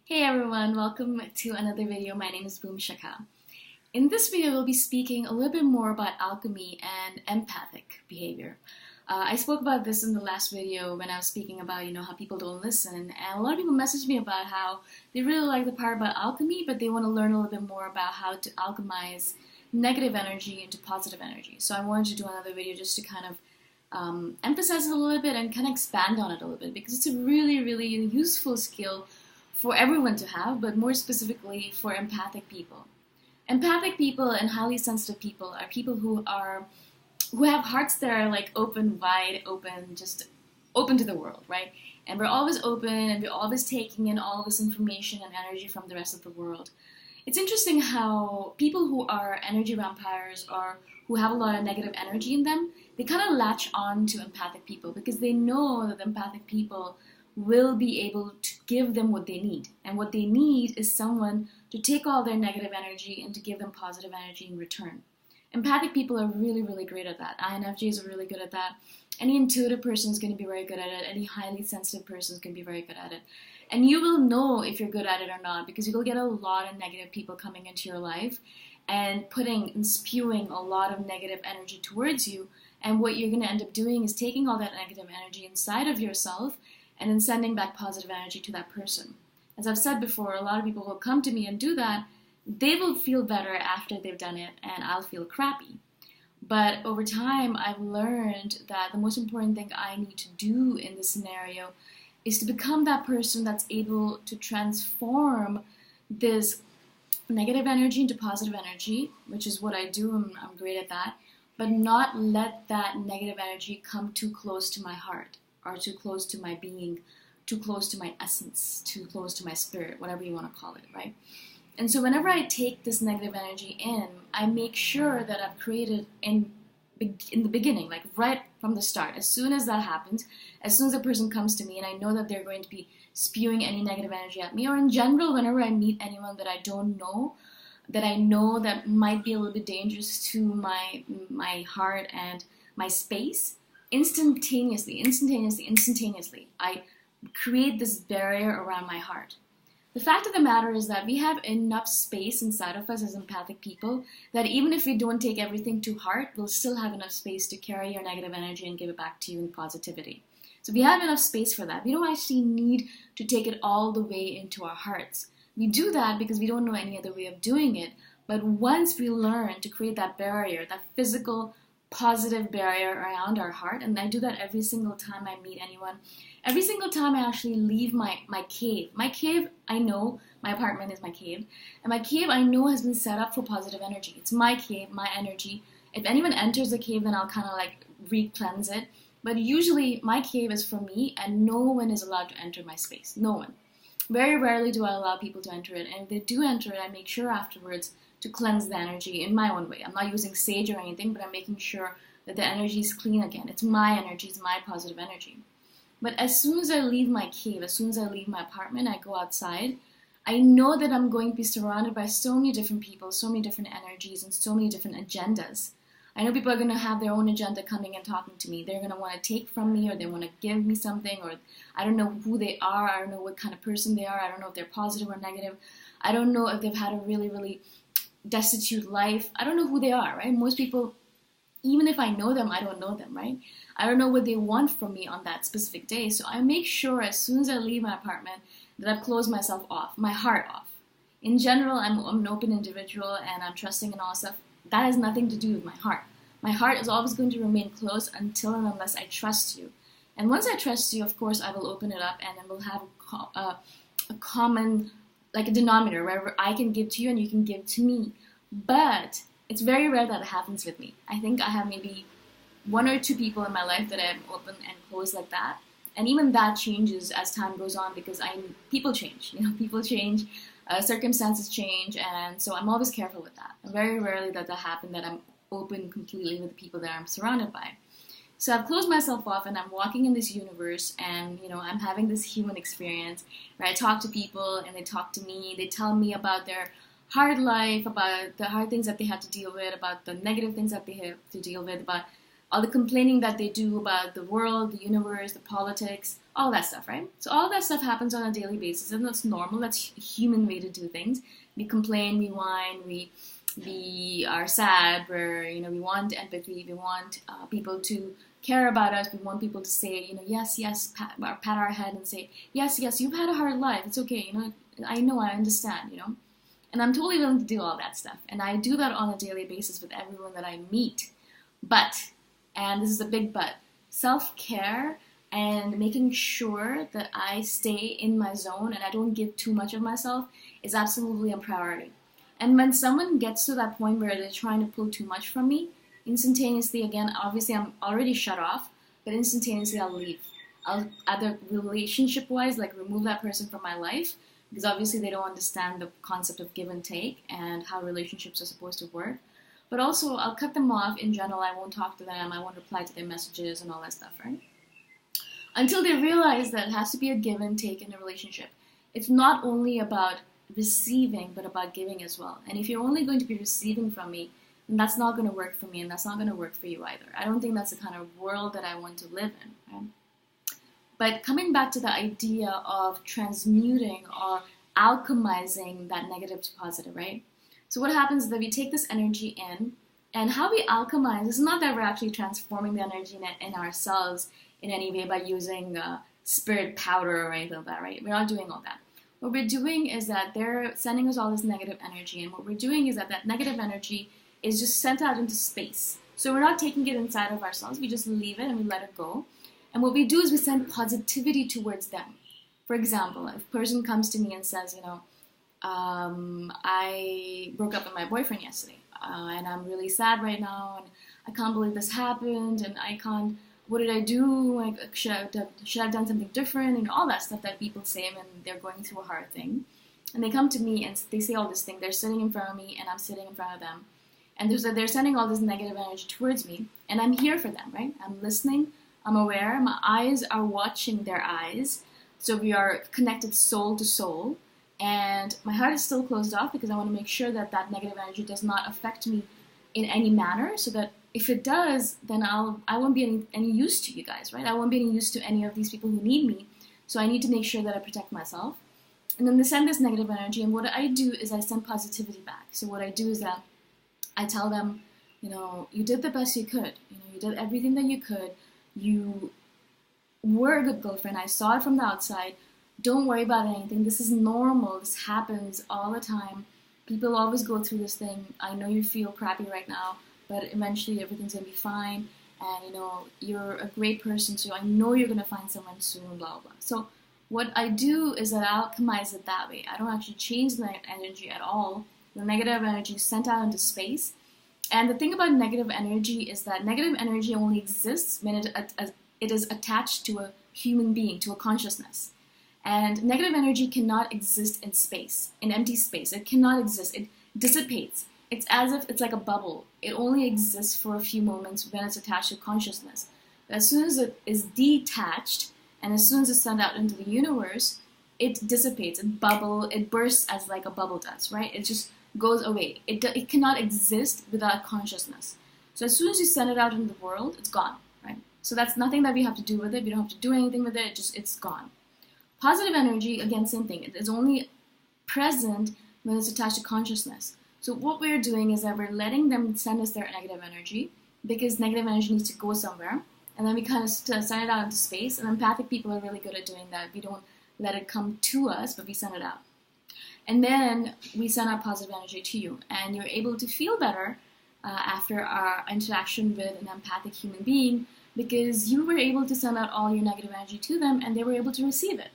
Hey everyone, welcome to another video. My name is Shikha. In this video, we'll be speaking a little bit more about alchemy and empathic behavior. I spoke about this in the last video when I was speaking about, how people don't listen. And a lot of people messaged me about how they really like the part about alchemy, but they want to learn a little bit more about how to alchemize negative energy into positive energy. So I wanted to do another video just to kind of emphasize it a little bit and kind of expand on it a little bit because it's a really, really useful skill for everyone to have, but more specifically for empathic people. Empathic people and highly sensitive people are people who have hearts that are like open, wide open, just open to the world, right? And we're always open and we're always taking in all this information and energy from the rest of the world. It's interesting how people who are energy vampires or who have a lot of negative energy in them, they kind of latch on to empathic people because they know that the empathic people will be able to give them what they need. And what they need is someone to take all their negative energy and to give them positive energy in return. Empathic people are really, really great at that. INFJs are really good at that. Any intuitive person is going to be very good at it. Any highly sensitive person is going to be very good at it. And you will know if you're good at it or not because you'll get a lot of negative people coming into your life and putting and spewing a lot of negative energy towards you. And what you're going to end up doing is taking all that negative energy inside of yourself and then sending back positive energy to that person. As I've said before, a lot of people will come to me and do that. They will feel better after they've done it, and I'll feel crappy. But over time, I've learned that the most important thing I need to do in this scenario is to become that person that's able to transform this negative energy into positive energy, which is what I do, and I'm great at that, but not let that negative energy come too close to my heart, or too close to my being, too close to my essence, too close to my spirit, whatever you want to call it, right? And so whenever I take this negative energy in, I make sure that I've created in the beginning, like right from the start. As soon as that happens, as soon as a person comes to me and I know that they're going to be spewing any negative energy at me, or in general, whenever I meet anyone that I don't know, that I know that might be a little bit dangerous to my heart and my space, instantaneously, I create this barrier around my heart. The fact of the matter is that we have enough space inside of us as empathic people that even if we don't take everything to heart, we'll still have enough space to carry your negative energy and give it back to you in positivity. So we have enough space for that. We don't actually need to take it all the way into our hearts. We do that because we don't know any other way of doing it. But once we learn to create that barrier, that physical positive barrier around our heart, and I do that every single time I meet anyone. Every single time I actually leave my cave. My cave, I know, my apartment is my cave, and my cave I know has been set up for positive energy. It's my cave, my energy. If anyone enters the cave, then I'll kind of like re-cleanse it. But usually my cave is for me, and no one is allowed to enter my space. No one. Very rarely do I allow people to enter it, and if they do enter it, I make sure afterwards to cleanse the energy in my own way. I'm not using sage or anything, but I'm making sure that the energy is clean again. It's my energy, it's my positive energy. But as soon as I leave my cave, as soon as I leave my apartment, I go outside, I know that I'm going to be surrounded by so many different people, so many different energies, and so many different agendas. I know people are going to have their own agenda coming and talking to me. They're going to want to take from me, or they want to give me something, or I don't know who they are. I don't know what kind of person they are. I don't know if they're positive or negative. I don't know if they've had a really, really destitute life. I don't know who they are, right? Most people, even if I know them, I don't know them, right? I don't know what they want from me on that specific day. So I make sure as soon as I leave my apartment that I've closed myself off, my heart off. In general, I'm an open individual and I'm trusting and all stuff. That has nothing to do with my heart. My heart is always going to remain closed until and unless I trust you. And once I trust you, of course, I will open it up and then we'll have a common, like a denominator where I can give to you and you can give to me. But it's very rare that it happens with me. I think I have maybe one or two people in my life that I'm open and closed like that. And even that changes as time goes on because people change. People change, circumstances change, and so I'm always careful with that. Very rarely does that happen that I'm open completely with the people that I'm surrounded by. So I've closed myself off and I'm walking in this universe and, I'm having this human experience where I talk to people and they talk to me. They tell me about their hard life, about the hard things that they have to deal with, about the negative things that they have to deal with, about all the complaining that they do about the world, the universe, the politics, all that stuff, right? So all that stuff happens on a daily basis, and that's normal. That's a human way to do things. We complain, we whine, we are sad, we want empathy, we want people to care about us, we want people to say, yes, yes, pat our head and say, yes, yes, you've had a hard life, it's okay, I understand, And I'm totally willing to do all that stuff. And I do that on a daily basis with everyone that I meet. But, and this is a big but, self-care and making sure that I stay in my zone and I don't give too much of myself is absolutely a priority. And when someone gets to that point where they're trying to pull too much from me, instantaneously, again, obviously I'm already shut off, but instantaneously I'll leave. I'll either relationship-wise, like remove that person from my life, because obviously they don't understand the concept of give and take and how relationships are supposed to work. But also, I'll cut them off in general. I won't talk to them. I won't reply to their messages and all that stuff, right? Until they realize that it has to be a give and take in a relationship. It's not only about receiving, but about giving as well. And if you're only going to be receiving from me, then that's not going to work for me, and that's not going to work for you either. I don't think that's the kind of world that I want to live in, right? But coming back to the idea of transmuting or alchemizing that negative to positive, right? So what happens is that we take this energy in, and how we alchemize is not that we're actually transforming the energy in ourselves in any way by using spirit powder or anything like that, right? We're not doing all that. What we're doing is that they're sending us all this negative energy, and what we're doing is that negative energy is just sent out into space. So we're not taking it inside of ourselves, we just leave it and we let it go. And what we do is we send positivity towards them. For example, if a person comes to me and says, I broke up with my boyfriend yesterday, and I'm really sad right now, and I can't believe this happened, and what did I do? Like, should I have done something different? And all that stuff that people say when they're going through a hard thing. And they come to me and they say all this thing. They're sitting in front of me, and I'm sitting in front of them. And they're sending all this negative energy towards me, and I'm here for them, right? I'm listening. I'm aware. My eyes are watching their eyes. So we are connected soul to soul. And my heart is still closed off because I want to make sure that negative energy does not affect me in any manner, so that if it does, then I won't be any use to you guys, right? I won't be any use to any of these people who need me. So I need to make sure that I protect myself. And then they send this negative energy, and what I do is I send positivity back. So what I do is that I tell them, you did the best you could. You did everything that you could. You were a good girlfriend. I saw it from the outside. Don't worry about anything. This is normal. This happens all the time. People always go through this thing. I know you feel crappy right now, but eventually everything's going to be fine. And, you're a great person, so I know you're going to find someone soon, blah, blah. So what I do is that I alchemize it that way. I don't actually change the energy at all. The negative energy is sent out into space. And the thing about negative energy is that negative energy only exists when it is attached to a human being, to a consciousness. And negative energy cannot exist in space, in empty space. It cannot exist. It dissipates. It's as if it's like a bubble. It only exists for a few moments when it's attached to consciousness. But as soon as it is detached, and as soon as it's sent out into the universe, it dissipates. It bursts as like a bubble does, right? It just goes away. It cannot exist without consciousness. So as soon as you send it out into the world, it's gone, right? So that's nothing that we have to do with it. We don't have to do anything with it. It's gone. Positive energy, again, same thing. It is only present when it's attached to consciousness. So what we're doing is that we're letting them send us their negative energy, because negative energy needs to go somewhere. And then we kind of send it out into space. And empathic people are really good at doing that. We don't let it come to us, but we send it out. And then we send our positive energy to you. And you're able to feel better after our interaction with an empathic human being, because you were able to send out all your negative energy to them, and they were able to receive it.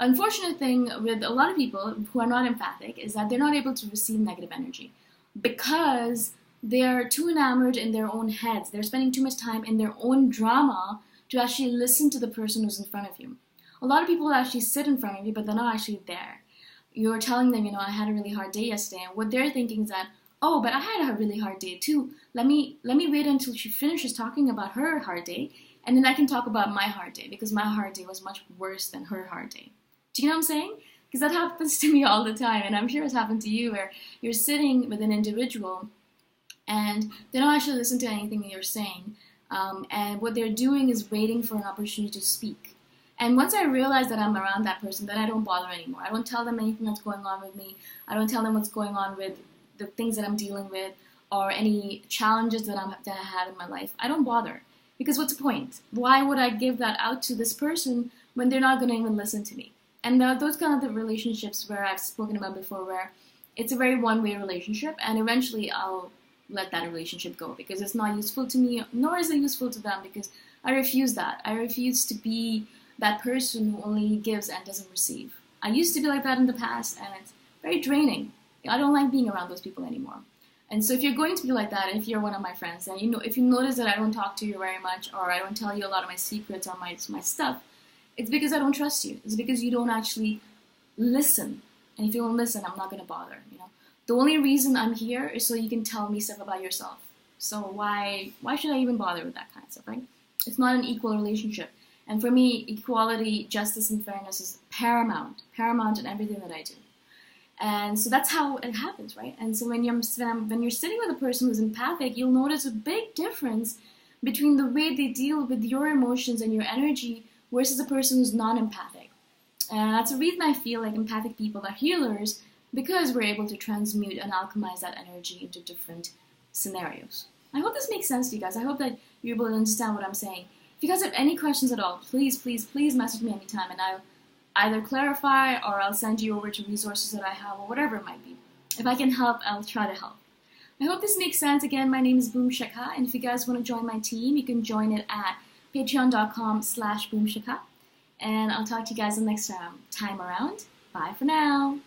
Unfortunate thing with a lot of people who are not empathic is that they're not able to receive negative energy because they are too enamored in their own heads. They're spending too much time in their own drama to actually listen to the person who's in front of you. A lot of people actually sit in front of you, but they're not actually there. You're telling them, I had a really hard day yesterday, and what they're thinking is that, oh, but I had a really hard day too. Let me wait until she finishes talking about her hard day, and then I can talk about my hard day, because my hard day was much worse than her hard day. Do you know what I'm saying? Because that happens to me all the time, and I'm sure it's happened to you, where you're sitting with an individual and they don't actually listen to anything that you're saying. And what they're doing is waiting for an opportunity to speak. And once I realize that I'm around that person, then I don't bother anymore. I don't tell them anything that's going on with me. I don't tell them what's going on with the things that I'm dealing with or any challenges that I have in my life. I don't bother. Because what's the point? Why would I give that out to this person when they're not going to even listen to me? And those kind of the relationships where I've spoken about before, where it's a very one-way relationship, and eventually I'll let that relationship go because it's not useful to me, nor is it useful to them, because I refuse that. I refuse to be that person who only gives and doesn't receive. I used to be like that in the past, and it's very draining. I don't like being around those people anymore. And so if you're going to be like that, and if you're one of my friends, then if you notice that I don't talk to you very much, or I don't tell you a lot of my secrets or my stuff, it's because I don't trust you. It's because you don't actually listen. And if you don't listen, I'm not going to bother. The only reason I'm here is so you can tell me stuff about yourself. So why should I even bother with that kind of stuff, right? It's not an equal relationship. And for me, equality, justice, and fairness is paramount in everything that I do. And so that's how it happens, right? And so when you're sitting with a person who's empathic, you'll notice a big difference between the way they deal with your emotions and your energy versus a person who's non-empathic. And that's the reason I feel like empathic people are healers, because we're able to transmute and alchemize that energy into different scenarios. I hope this makes sense to you guys. I hope that you're able to understand what I'm saying. If you guys have any questions at all, please message me anytime, and I'll either clarify or I'll send you over to resources that I have or whatever it might be. If I can help, I'll try to help. I hope this makes sense. Again, my name is Shikha, and if you guys want to join my team, you can join it at patreon.com/boomshikha. And I'll talk to you guys the next time around. Bye for now.